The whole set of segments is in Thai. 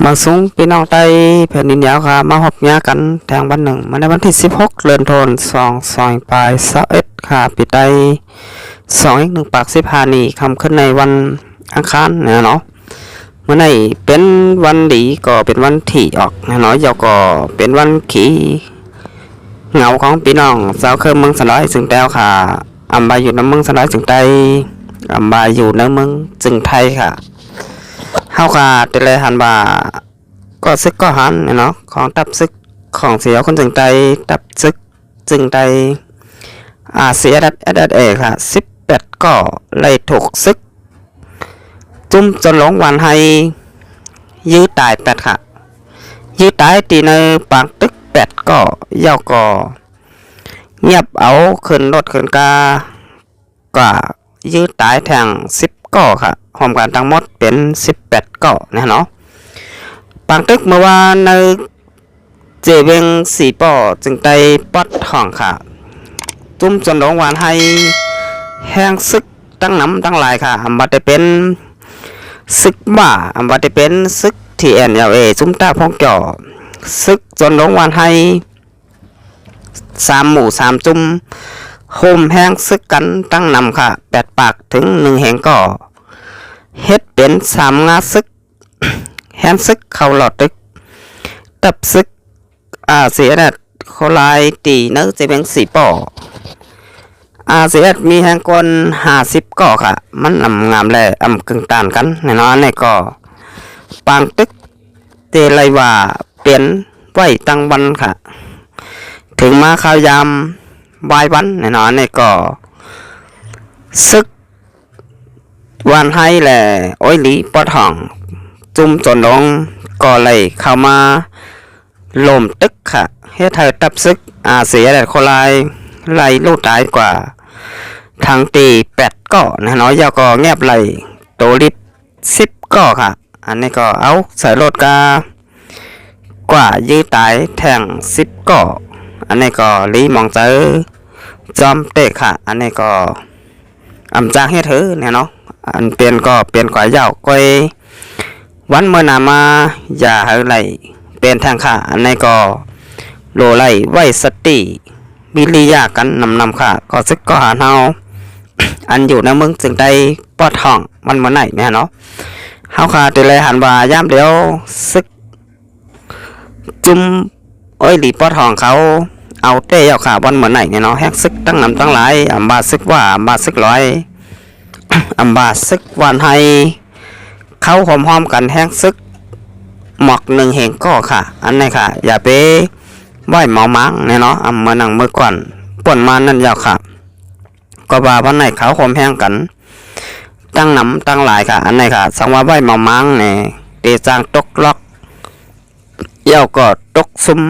มาสูงพี่น้องใต้แผ่นดินยาวค่ะมาหอบยากันแทงวันหนึ่งมาในวันที่16เดือนธันวาคม2ปลาย21ค่ะปีใต้1ปาก15นี่คำขึ้นในวันอังคารเนาะเมื่อไหร่เป็นวันดีก็เป็นวันที่ออกเนาะยาวก็เป็นวันขี่เหงาของพี่น้องสาวเคยเมืองสลายจึงแต้วค่ะอำบาอยู่ในเมืองสลายจึงใต้อำบาอยู่ในเมืองจึงไทยค่ะเฮาค่ะแต่เลยหันบ่าก็ซึกก็หันเนาะของตับซึกของเสียคนจึงไตตับซึกจึงไตเสียดัดเอค่ะ18ก็ไล่ถูกซึกจุ่มจนหลงวันให้ยื้อตาย8ค่ะยื้อตายตีในปางตึก8ก็ยาวก็เงียบเอาขึ้นรถขึ้นกาก็ยื้อตายแทง10ก็ค่ะรวมกันทั้งหมดเป็น18ก็นะเนาะปางตึกเมื่อวานในเจเวง4ป่อจึงได้ปอดทองค่ะจุ่มจนหลงหวานให้แห้งซึกตั้งน้ำตั้งลายค่ะอำบัดได้เป็นซึกบ้าอำบัดได้เป็นซึกที่NLAจุ่มตาพองจ่อซึกจนหลงหวานให้3หมู่3จุ่มโฮมแห้งซึกกันตั้งนำค่ะ8ปากถึง1แห่งก็เฮ็ดเป็น3งาซึกแฮนซึกเข้าหลอดตึกตับซึกเสียดัดโคลายตีเนื้อจะเป็น4ป่อเสียดัดมีแห่งกล50ก่อค่ะมันงามแลกึ่งตานกันแน่นอนนี่ก็ปางตึกเตลัยว่าเปลี่ยนไว้ตั้งวันค่ะถึงมาข้าวยามวายวันแน่นอนนี่ก็ซึกวันให้แหละโอ้ยหลีปอทองจุ่มจนลงก็เลยเข้ามาลมตึกค่ะเฮ็ดให้ตับซึกเสียแต่โคลายไหลลูกตายกว่าทางตี8ก็นะน้อยยาวก็แงบไหลโตลิบ10ก็ค่ะอันนี้ก็เอาใส่รถกว่ายื้อตายแทง10ก็อันนี้ก็ลีมองเจอจอมเตะค่ะอันนี้ก็จากเฮ็ดเถอะเนี่ยเนาะอันเปลี่ยนก็เปลี่ยนกว่ายาวก้อยวันเมื่อนามาอย่าให้ไหลเป็นทางค่ะอันนี้ก็โลไหลไว้สติวิริยากันนำค่ะก็ซึกก็หาเฮาอันอยู่ในเมืองจึงได้ปอดห้องมันเมื่อไหร่เนี่ยเนาะเฮาค่ะแต่เลยหันว่ายามเดียวซึกจุ่มโอ้ยหลีปอดห้องเขาเอาเตะเอาค่ะวันเมื่อไหร่เนี่ยเนาะแฮกซึกตั้งนำตั้งหลายบาซึกว่าบาซึกร้อยบาซึกวันให้เขาหอมๆกันแห้งซึกหมอก1แห่งก็ค่ะอันนี้ค่ะอย่าไปไหวเมามังเนี่ยเนาะเมื่อนังเมื่อก่อนป่นมานั่นยาวค่ะก็ว่าวันไหนเขาหอมแห้งกันตั้งน้ำตั้งหลายค่ะอันนี้ค่ะสังว่าไหวเมามังเนี่ยเตะจางตกล็อกเย้าก็ตกซุ่ม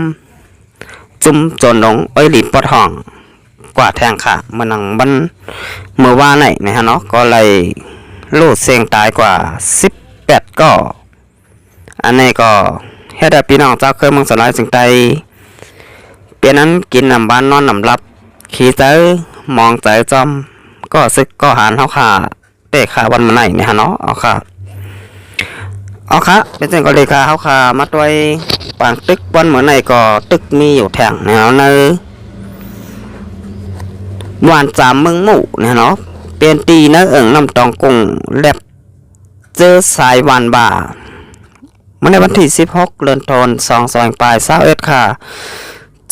จุ่มจนลงไอ้หลีปอดห้องกว่าแทงค่ะเมื่อนังบันเมื่อว่าไหนนะฮะเนาะก็เลยลูดเสียงตายกว่า18ก็อันนี้ก็เฮ็ดให้พี่น้องเจ้าเคยเมืองสลายจึงไตเปลี่ยนนั้นกินน้ำบ้านนอนน้ำรับขี่เจอมองใจจอมก็ซึกก็หานเฮาค่ะเตะขาวันมาไหนเนี่ยฮะเนาะเอาค่ะเป็นจังก็เลยค่ะเฮาค่ะมาด้วยปางตึกวันเหมือนไหนก็ตึกมีอยู่แทงแนวในหวาน3เมืองหมู่เนี่ยเนาะเป็นตีนะน้ำตองกุ้งแลบเจอสายหวานบ่าเมื่อในวันที่16เดือนธันวาคมปลาย21ค่ะ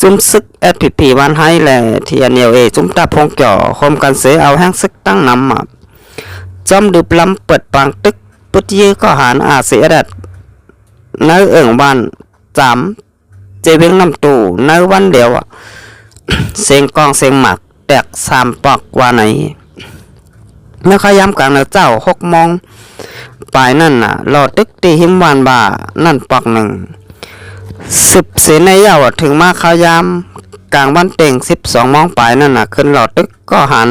จุ่มซึกFPPวันให้แหละที่NLAจุ่มตาพงจ่อคมกันเสียเอาแห้งซึกตั้งนำจอมดืบลำเปิดปางตึกปุดยื้อก็หารเสียดัดในบ้าน3เจเวงน้ำตู่ในวันเดียวเสียงกองเสียงหมักแตก3ปอกว่าไหนเมื่อขย้ำกลางเจ้า6 โมงปลายนั่นรอตึกตีหิมวานบ่านั่นปอก10 เสนในยาวถึงมาขย้ำกลางวันเป่ง12 โมงปลายนั่นขึ้นรอตึกก็หัน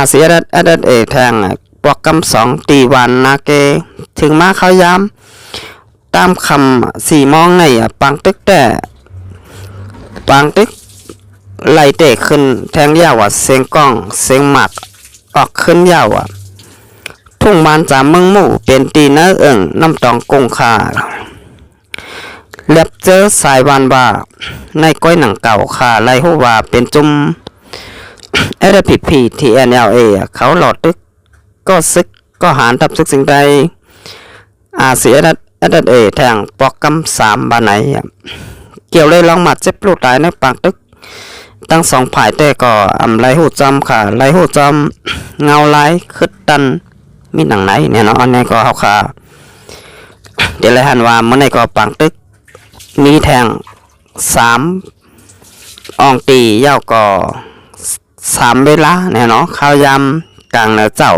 เสียดัดแทงปอกกำ2ตีวันนาเกถึงมาขย้ำตามคำ4 โมงในปังตึกแต่ปังตึก ไล่เตะขึ้นแทงยาวอ่ะเสียงกล้องเสียงหมักออกขึ้นยาวอ่ะทุ่งมานจามเมืองหมู่เป็นตีเนื้อน้ำตองกงคาเล็บเจอสายวานว่าในก้อยหนังเก่าคาไล่หัวว่าเป็นจุ่มLPP TNLA เขาหลอดตึกก็ซึกก็หารทับซึกสิ่งใดอาเสียดัดแทงปอกกำ3บานไหนเกี่ยวเลยลองมาเจ็บลูกตายในปากตึกตั้ง2ฝ่ายแต่ก็ไล่หูจอมค่ะไล่หูจอมเงาไล่คึดตันมีหนังไหนเนี่ยเนาะอันนี้ก็เฮาค่ะเดี๋ยวเลยหันว่ามื้อนี้ก็ปังตึกมีแทง3อองตียาวก็3เวลาเนี่ยเนาะข้าวยำกลางเหนือเจ้า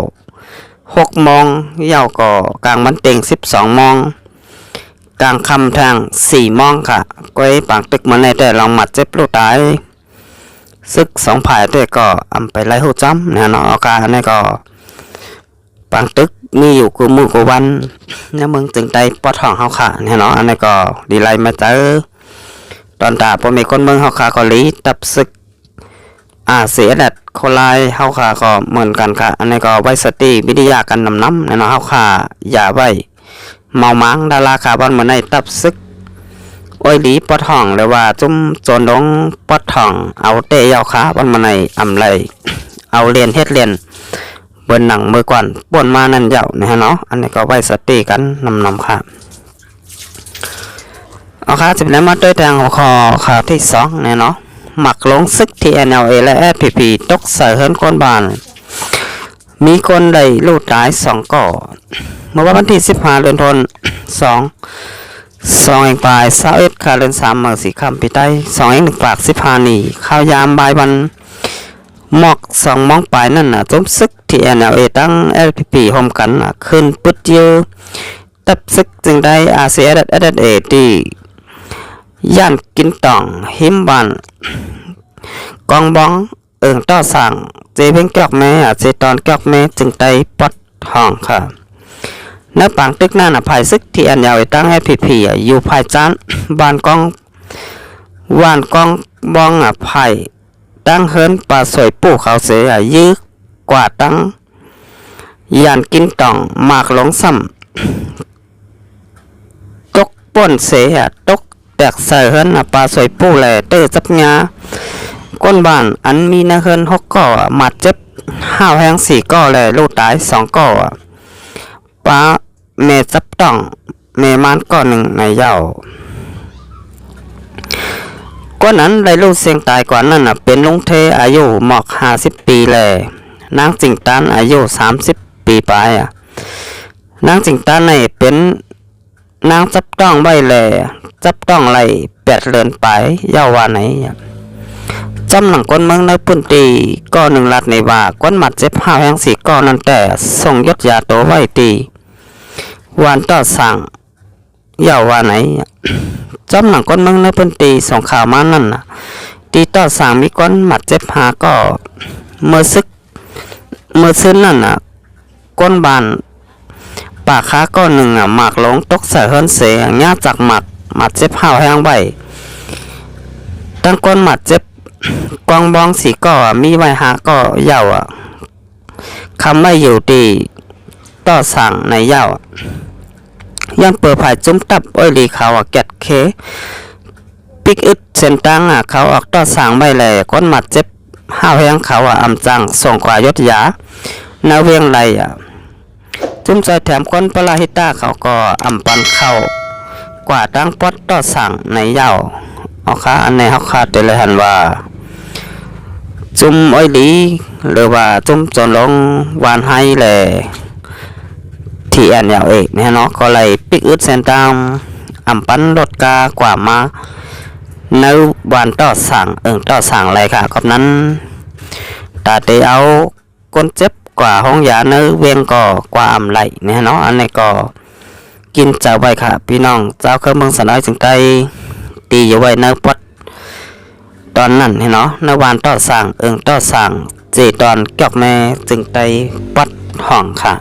6 โมงยาวก็กลางมันเต็ง12 โมงกลางคำทาง4 โมงค่ะก้อยปังตึกมื้อนี้แต่ลองมัดเจ็บลูกตายซึก2ฝ่ายแต่ก็ไปไล่หูจอมเนี่ยเนาะเอาการนี่ก็ปังตึกมีอยู่กูมือกูวันเนี่ยมึงจึงได้ปอดห้องเฮาค่ะเนี่ยเนาะอันนี้ก็ดีไลมาเจอตอนตาพอมีคนเมืองเฮาค่ะก็ลีตับซึกเสียดัดโคลายเฮาค่ะก็เหมือนกันค่ะอันนี้ก็ไว้สติวิทยากันนำเนี่ยเนาะเฮาค่ะอย่าไว้เมามังดาราคาบอนเหมือนในตับซึกโอ้ยลีปอดห้องหรือว่าจุ่มโจนดงปอดห้องเอาเตะยาวขาบอนมาในไรเอาเรียนเฮ็ดเรียนบนหนังมือก่อนป่วนมานั่นเยานะฮะเนาะอันนี้ก็ไว้สติกันนำค่ะเอาค่ะจะเป็นมาด้วยทางหัวข้อข่าวที่2เนี่ยเนาะหมักลงซึก TNLA และ FPP ตกใส่เฮิรนก้นบานมีคนได้ลูกตาย2 ก่อเมื่อวันที่15 เดือนธันวาคม2เองปลาย21 ค่ะเดือน3 เมื่อ4 ค่ำปีใต้2เอง1 ปาก15 นี่ข้าวยามบ่ายวันหมอก2 โมงปลายนั่นน่ะจมซึก TNLA ตั้ง LPP โฮมกันขึ้นปึ๊ดเยอะตับซึกจึงได้RCSA ที่ย่านกินต่องหิมบันกองบ้องต่อสั่งเจเพ่งเกียกแม่เจตอนเกียกแม่จึงได้ปอดห้องค่ะในปังตึกนั่นภายซึก TNLA ตั้ง LPP อยู่ภายจานบ้านกองว่านกองบ้องภายตั้งเฮิรนป่าสวยปู่เขาเสียยื้อกว่าตั้งยานกินต่องมากหลงซ้ำตกป่นเสียตกแตกใส่เฮิรนป่าสวยปู่แหล่เตอจับยาก้นบ้านอันมีนาเฮิรน6 ก่อมัดเจ็บ5 แหง4 ก่อแหล่ลูกตาย2 ก่อป้าเมจับต้องเมมันก่อ1ในเย้าก้นนั้นได้ลูกเสียงตายกว่านั้นเป็นลุงเทอายุหมอก50 ปีแลนางจิงตันอายุ30 ปีไปนางจิงตันนี่เป็นนางจับต้องใบแลจับต้องไหล8 เดือนไปเย้าว่าไหนจำหนังก้นเมืองในพื้นที่ก่อ1 ลัดในว่าก้นหมัดเจ็บ5 แหง4 ก่อนั่นแต่ส่งยศยาโตไว้ตีวันต่อสั่งเย้าว่าไหนจำหนังก้นเมืองในพื้นที่ส่งข่าวมานั่นตีต่อสั่งมีก้นหมัดเจ็บ5 ก็เมื่อซึ้นนั่นก้นบานปากค้าก้อนหนึ่งหมากหลงตกใส่เฮิรนเสียญาจากหมัดเจ็บ5 แหงใบตั้งก้นหมัดเจ็บกองบ้อง4 ก่อมีไว้5 ก่อเย้าคำไม่อยู่ดีต่อสั่งในเย้ายันเปิดผายจุ้มตับอ้อยลีเขาแกดเคปิกอึดเส้นตังเขาออกต่อสั่งใบแหล่ก้นหมัดเจ็บ5 แหงเขาอำจังส่งกว่ายศยานาเวียงไรจุ้มใจแถมคนปลาฮิต้าเขาก็อำปันเข้ากว่าตั้งปอดต่อสั่งในเย้าเอาค่ะอันในเฮาคาดเลยหันว่าจุ่มอ้อยหลีหรือว่าจุ่มจนลงวานให้แหละที่อันยาวเอกเนี่ยเนาะก็เลยปิกอึดเส้นตามอำปันรถกากว่ามาในวันต่อสั่งต่อสั่งอะไรค่ะกับนั้นตาเตเอาคนเจ็บกว่าห้องยาเนื้อเวียงก็กว่าอำไหลเนี่ยเนาะอันนี้ก็กินเจ้าไว้ค่ะพี่น้องเจ้าเครื่องเมืองสนอยจึงได้ตีอยู่ไว้ในปอดตอนนั้นเนาะในวันต่อสั่งต่อสั่งเจตอนเกี่ยวแม่จึงได้ปอดห้องค่ะ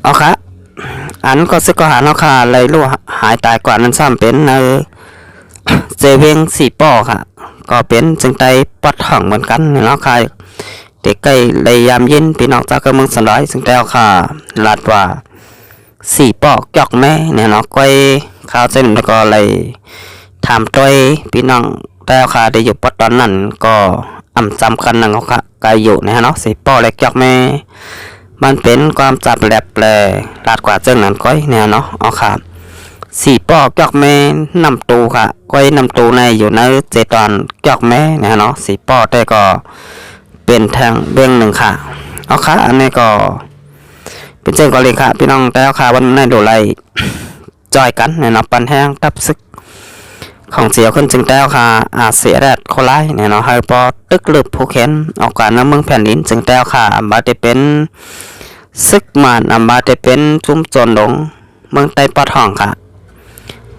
เอาค่ะอันก็ซึกก็หาเนาะค่ะเลยรู้หายตายกว่านั้นซ้ำเป็นเจเวียง4 ป่อค่ะ ก็เป็นจึงใจปวดท้องเหมือนกันเนาะค่ะเด็กใกล้เลยยามเย็นพี่น้องเจ้าก็เมืองสลายจึงใจค่ะลาดว่าสี่ปอกจอกแม่เนี่ยเนาะก้อยข้าวเส้นแล้วก็เลยถามตัวพี่น้องแต่ค่ะได้อยู่ปัจจุบันนั้นก็จำกันนะเขาค่ะกายอยู่นะเนาะสี่ปอกเล็กจอกแม่มันเป็นความจับแหลบแปลลาดกว่าเจ้านั้นก้อยเนี่ยเนาะเอาค่ะสี่ปอกจอกแม่นำตูค่ะก้อยนำตูในอยู่ในเจตอนจอกแม่เนี่ยเนาะสี่ปอกแต่ก็เป็นทางเบื้องหนึ่งค่ะเอาค่ะอันนี้ก็เป็นเจ้าก็เลยค่ะพี่น้องแต่ค่ะวันนี้ดูไรจอยกันเนี่ยเนาะปันแห้งตับซึกของเสียคนจึงแต่ค่ะเสียแดดโคไลเนี่ยเนาะให้พอตึกลึบผู้เข็นออกการน้ำเมืองแผ่นดินจึงแต่ค่ะบาจะเป็นซึกมานบาจะเป็นจุ่มโจรหลงเมืองใต้ปอดห้องค่ะ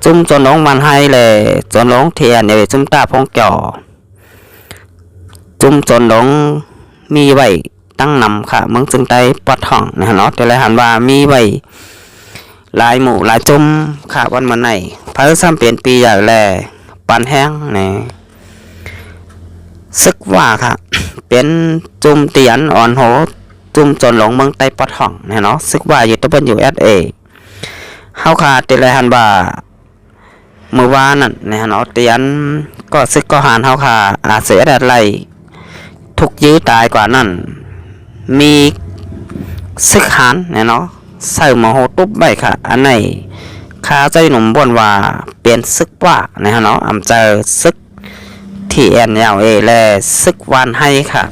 จุ่มโจรหลงมันให้เลยโจรหลงเทียนเนี่ยจุ่มตาพงเกี่ยวจุ่มโจรหลงมีไว้ตั้งนำค่ะเมืองจึงใต้ปอดห้องนะเนาะแต่ละหันว่ามีไว้ลายหมู่ลายจุ่มค่ะวันมันไหนพระซ้ำเปลี่ยนปีใหญ่แลปันแห้งเนี่ยซึกว่าค่ะเป็นจุ่มเตียนอ่อนโหจุ่มจนหลงเมืองใต้ปอดห้องเนี่ยเนาะซึกว่าอยู่ตะบนอยู่SAเฮาค่ะแต่ละหันว่าเมื่อวานนั่นเนี่ยเนาะเตียนก็ซึกก็หานเฮาค่ะเสียแดดไหลทุกยื้อตายกว่านั่นมีซึกหานเนี่ยเนาะใส่หมอโหตุ๊บใบค่ะอันไหนข้าใจหนุ่มบ่นว่าเปลี่ยนซึกว่านะฮะเนาะเจอซึกที่แอนยาวและซึกวานให้ค่ะ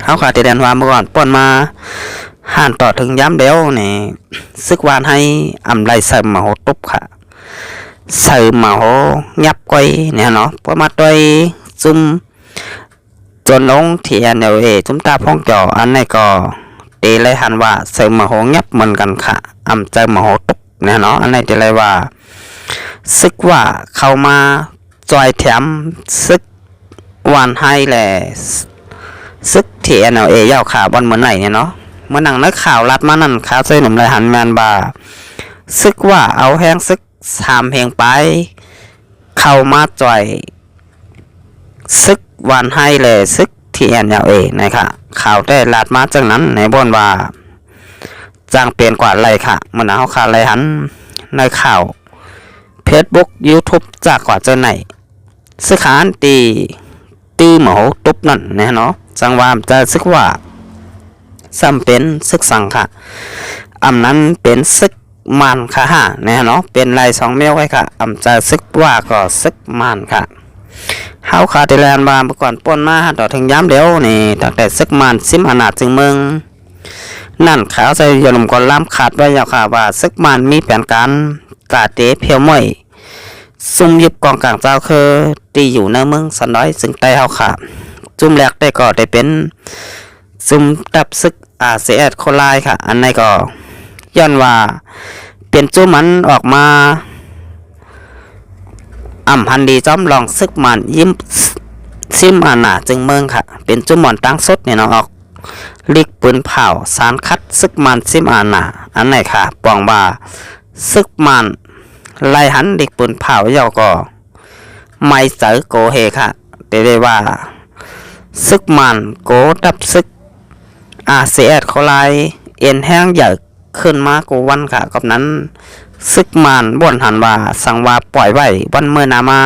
เขาขาดแต่แดนว่าเมื่อก่อนป่นมาห่านต่อถึงย้ำเดียวนี่ซึกวานให้ไรใส่หมอโหตุ๊บค่ะใส่หมอโหยับก้อยเนี่ยเนาะพอมาตัวซุ่มจนลงที่แอนยาวจุ่มตาพองจ่ออันไหนก็ตีเลยหันว่าใส่หมอโหยับเหมือนกันค่ะเจอหมอโหตุ๊บเนี่ยเนาะอันไหนจะเลยว่าซึกว่าเข้ามาจอยแถมซึกวานให้แหละซึกที่NLAยาวข่าวบอลเหมือนไหนเนี่ยเนาะเมื่อหนังนักข่าวรัดมานั่นข่าวเส้นหนุ่มเลยหันแมนบาซึกว่าเอาแห้งซึก3เพลงไปเข้ามาจอยซึกวานให้เลยซึกที่NLAนะครับข่าวได้รัดมาจากนั้นในบนว่าจ้างเปลี่ยนกว่าไรค่ะเมื่อหนังเขาข่าวไรหันในข่าวFacebook YouTube จากกว่าเจ้าไหนซึกหานตีหมอตุ๊บนั่นนะเนาะจังว่าจะซึกว่าซ้ำเป็นซึกสังค่ะนั้นเป็นซึกมันค่ะฮะนะเนาะเป็นลาย2เมลไว้ค่ะจะซึกว่าก็ซึกมันค่ะเฮาขาติแลนมาเมื่อก่อนป่นมาต่อถึงย้ำเดียวนี่ตั้งแต่ซึกมันซิมอนาจึงเมืองนั่นขาวใจยนมก่อนล้ำขาดไว้ยาวค่ะว่าซึกมันมีแผนการกาเตเพียวม่อยซุ่มยึบกองกลางเจ้าคือตีอยู่ในเมืองสันน้อยซึ่งใต้เฮาค่ะจุ่มแรกได้ก็ได้เป็นซุ่มดับซึกACS โคไลค่ะอันนี้ก็ย้อนว่าเป็นจุ่มมันออกมาฮันดีจอมลองซึกมันยิ้มซิมนาจึงเมืองค่ะเป็นจุ่มหมอนตั้งสดเนี่ยเนาะออกลิกปืนเผาสารคัดซึกมันซิมนาอันไหนค่ะปองว่าซึกมันไล่หันเด็กปืนเผาเยาก็ไม่เจอโกเฮค่ะแต่ได้ว่าซึกมันโกดับซึกACS เขาไล่เอ็นแห้งใหญ่ขึ้นมากูวันค่ะกับนั้นซึกมันบ่นหันว่าสั่งว่าปล่อยไว้วันเมื่อนามา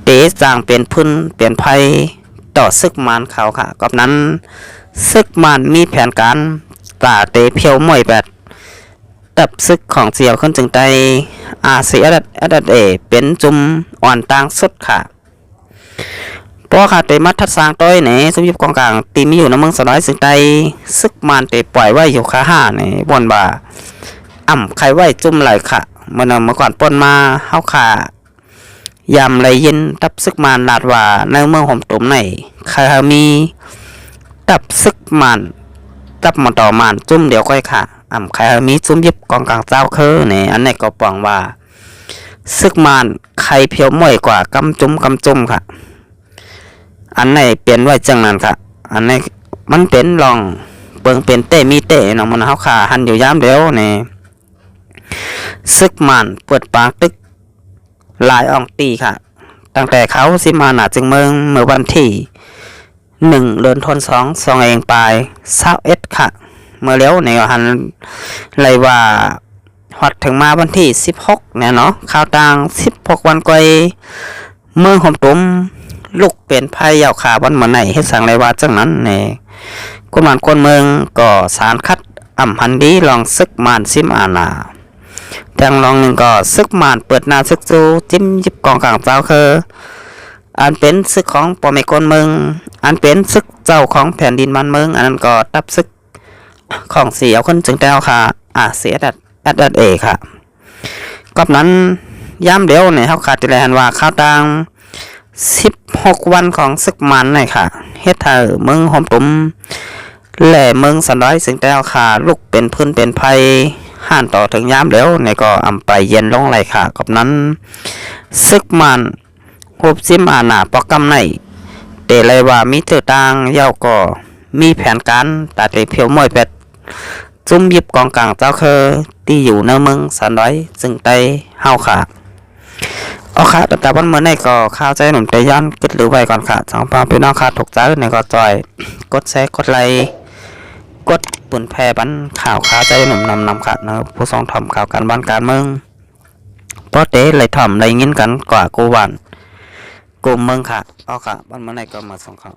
เตะจางเป็นพื้นเปลี่ยนภัยต่อซึกมันเขาค่ะกับนั้นซึกมันมีแผนการตาเตะเพียวมวยแบบดับซึกของเสี่ยวขึ้นจึงได้ACSเป็นจุ่มอ่อนต่างสุดค่ะเพราะค่ะเตมัดทัดสร้างต้อยเนี่ยสมยุบกองกลางตีมีอยู่ในเมืองสลายสึงใดซึกมันเตปล่อยไว้อยู่ค่าห้าเนี่ยบนบ่าใครไว้จุ่มไหลค่ะเมื่อก่อนป่นมาเฮาค่ะยำไหลยินดับซึกมันลาดว่าในเมืองหอมตุ่มไหนใครมีดับซึกมันดับมันต่อมันจุ่มเดียวก้อยค่ะใครมีจุ่มยิบกองกลางเจ้าคือเนี่ยอันนี้ก็ปองว่าซึกมันใครเพียวม่อยกว่ากำจุ่มค่ะอันไหนเปลี่ยนไว้จังนั้นค่ะอันไหนมันเป็นลองเปิงเป็นเตมีเตน้องมันเฮาขาหันอยู่ย้ำเดียวนี่ซึกมันเปิดปากตึกลายอ่องตีค่ะ ตั้งแต่เขาสิมาหนาจึงเมืองเมื่อวันที่1 เดือนธันวาคม2เองปลาย21ค่ะ เมื่อเลี้ยวในหันเลยว่าฮอดถึงมาวันที่16เนี่ยเนาะข่าวต่าง16วันก่อยเมืองหอมตุ่มลูกเป็นภัยยาวขาวันเหมือนไหนให้สั่งเลยว่าจังนั้นในกุมารคนเมืองก็สารคัดอ่ำพันดีลองซึกมานซิมอาณาแต่ลองหนึ่งก็ซึกมานเปิดนาซึกจูจิ้มยิบกองกลางเจ้าคืออันเป็นซึกของปอมคนเมืองอันเป็นซึกเจ้าของแผ่นดินมันเมืองอันนั้นก็ตับซึกของเสียวคนจึงแต้วค่ะเสียดัดเอค่ะกับนั้นย้ำเดียวเนี่ยเขาขาดจะแลนว่าข้าวตัง16วันของซึกมันนี่ค่ะเฮ็ดให้เมืองหอมตุ่มแหล่เมืองสันร้อยสึงแต้วค่ะลูกเป็นพื้นเป็นภัยห่านต่อถึงย้ำเดียวเนี่ยก็อำไปเย็นลงไหลค่ะกับนั้นซึกมันหุบซิมอาณาปอกำในเตเลยว่ามีเตือต่างเย้าก็มีแผนการตัดเพียวมวยเป็ดจุ่มยิบกองกลางเจ้าคือที่อยู่ในเมืองสันร้อยซึ่งไตเฮาค่ะเอาค่ะแต่วันเมื่อในก็ข้าวใจหนุ่มใจย้อนกึดหรือไว้ก่อนค่ะสองปาพี่น้องค่ะถูกใจในก็จอยกดแชร์กดไลค์กดปุ่นแพร่บันข่าวข้าวใจหนุ่มนำค่ะนะผู้ทรงทำข่าวการบ้านการเมืองเพราะเต้เลยทำเลยยินกันกว่ากูวันกูเมืองค่ะเอาค่ะวันเมื่อในก็มาส่งข่าว